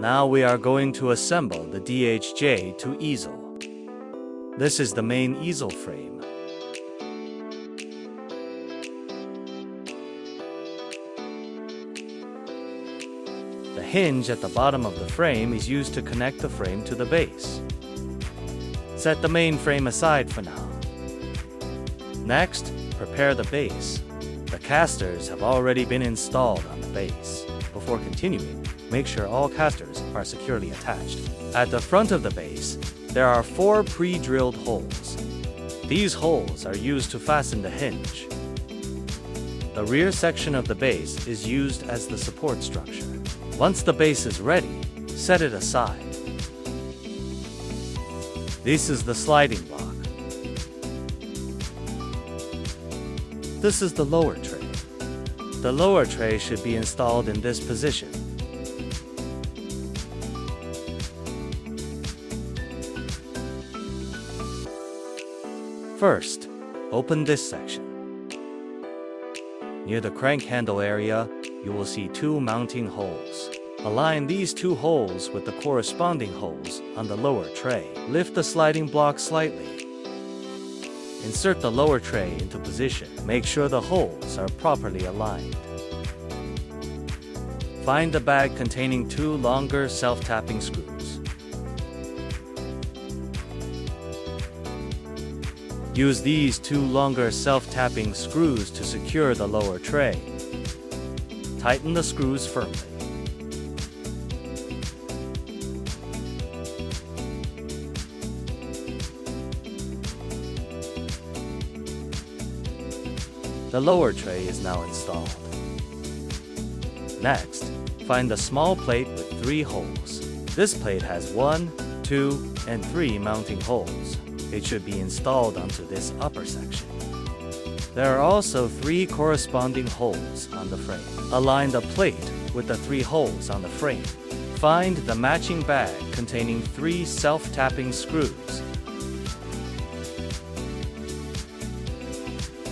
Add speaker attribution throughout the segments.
Speaker 1: Now we are going to assemble the DHJ to easel. This is the main easel frame. The hinge at the bottom of the frame is used to connect the frame to the base. Set the main frame aside for now. Next, prepare the base. The casters have already been installed on the base. Before continuing, make sure all casters are securely attached. At the front of the base, there are 4 pre-drilled holes. These holes are used to fasten the hinge. The rear section of the base is used as the support structure. Once the base is ready, set it aside. This is the sliding block. This is the lower tray. The lower tray should be installed in this position. First, open this section. Near the crank handle area, you will see 2 mounting holes. Align these 2 holes with the corresponding holes on the lower tray. Lift the sliding block slightly. Insert the lower tray into position. Make sure the holes are properly aligned. Find the bag containing 2 longer self-tapping screws. Use these 2 longer self-tapping screws to secure the lower tray. Tighten the screws firmly. The lower tray is now installed. Next, find a small plate with 3 holes. This plate has 1, 2, and 3 mounting holes. It should be installed onto this upper section. There are also 3 corresponding holes on the frame. Align the plate with the 3 holes on the frame. Find the matching bag containing 3 self-tapping screws.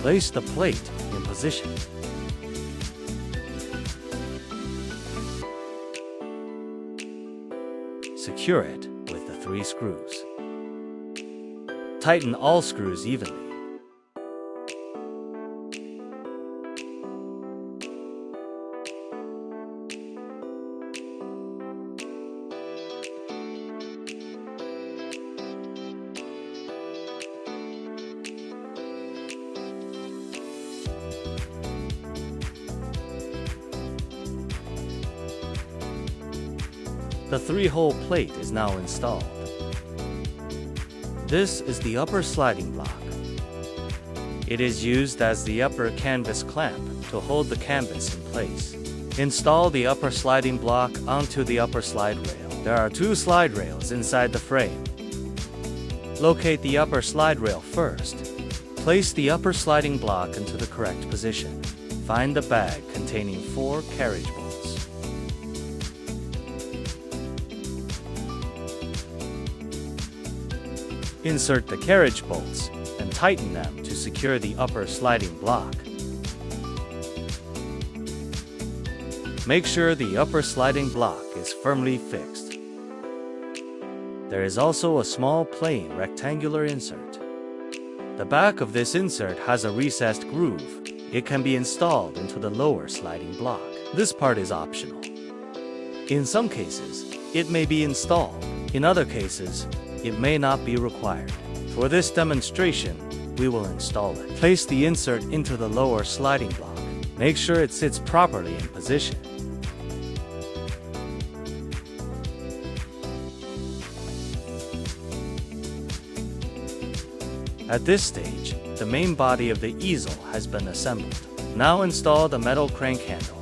Speaker 1: Place the plate in position. Secure it with the 3 screws. Tighten all screws evenly. The 3-hole plate is now installed. This is the upper sliding block. It is used as the upper canvas clamp to hold the canvas in place. Install the upper sliding block onto the upper slide rail. There are 2 slide rails inside the frame. Locate the upper slide rail first. Place the upper sliding block into the correct position. Find the bag containing 4 carriage bolts. Insert the carriage bolts and tighten them to secure the upper sliding block. Make sure the upper sliding block is firmly fixed. There is also a small plain rectangular insert. The back of this insert has a recessed groove. It can be installed into the lower sliding block. This part is optional. In some cases, it may be installed. In other cases, it may not be required. For this demonstration, we will install it. Place the insert into the lower sliding block. Make sure it sits properly in position. At this stage, the main body of the easel has been assembled. Now install the metal crank handle.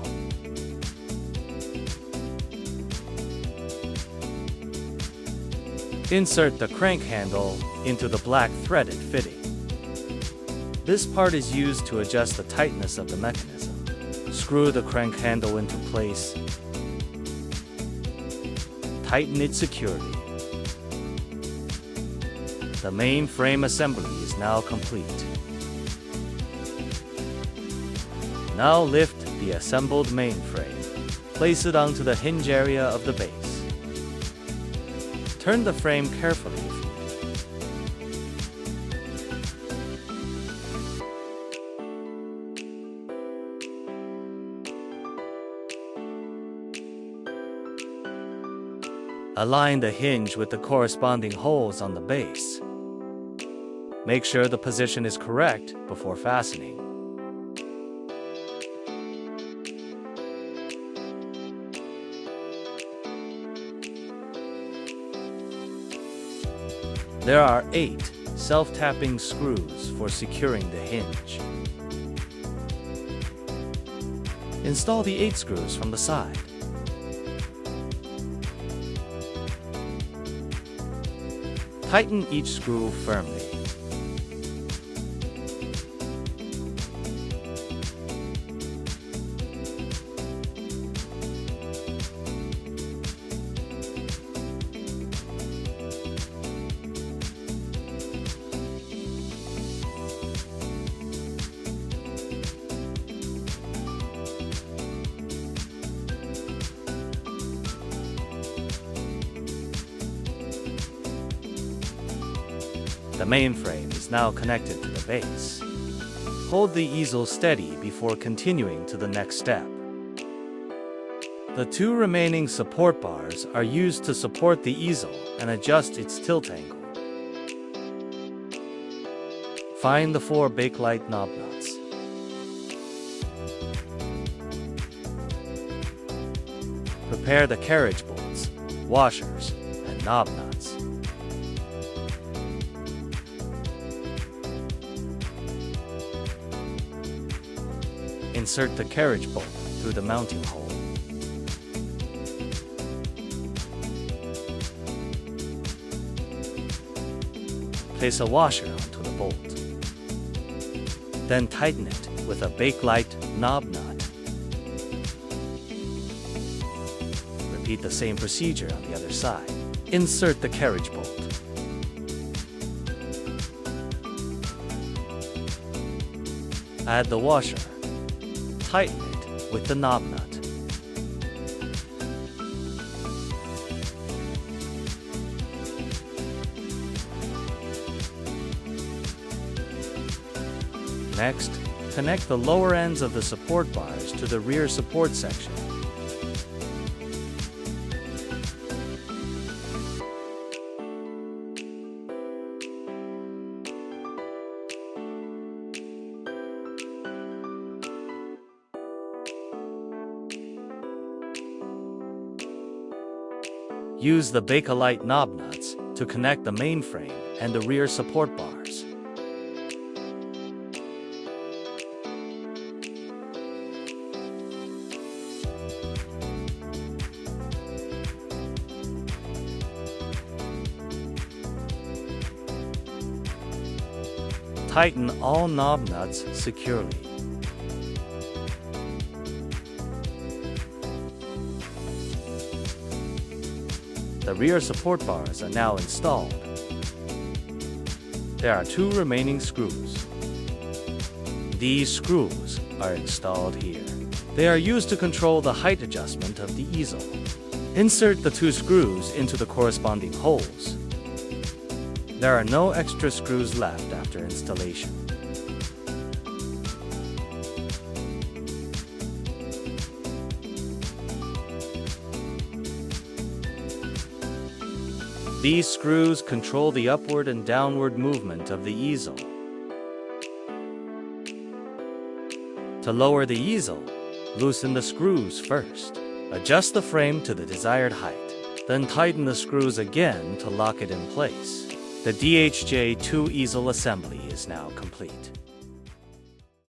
Speaker 1: Insert the crank handle into the black threaded fitting. This part is used to adjust the tightness of the mechanism. Screw the crank handle into place. Tighten it securely. The main frame assembly is now complete. Now lift the assembled main frame. Place it onto the hinge area of the base. Turn the frame carefully if needed. Align the hinge with the corresponding holes on the base. Make sure the position is correct before fastening. There are 8 self-tapping screws for securing the hinge. Install the 8 screws from the side. Tighten each screw firmly. The main frame is now connected to the base. Hold the easel steady before continuing to the next step. The 2 remaining support bars are used to support the easel and adjust its tilt angle. Find the 4 Bakelite knob nuts. Prepare the carriage bolts, washers, and knob nuts. Insert the carriage bolt through the mounting hole. Place a washer onto the bolt. Then tighten it with a Bakelite knob nut. Repeat the same procedure on the other side. Insert the carriage bolt. Add the washer. Tighten it with the knob nut. Next, connect the lower ends of the support bars to the rear support section. Use the Bakelite knob nuts to connect the main frame and the rear support bars. Tighten all knob nuts securely. The rear support bars are now installed. There are 2 remaining screws. These screws are installed here. They are used to control the height adjustment of the easel. Insert the 2 screws into the corresponding holes. There are no extra screws left after installation. These screws control the upward and downward movement of the easel. To lower the easel, loosen the screws first. Adjust the frame to the desired height. Then tighten the screws again to lock it in place. The DHJ2 easel assembly is now complete.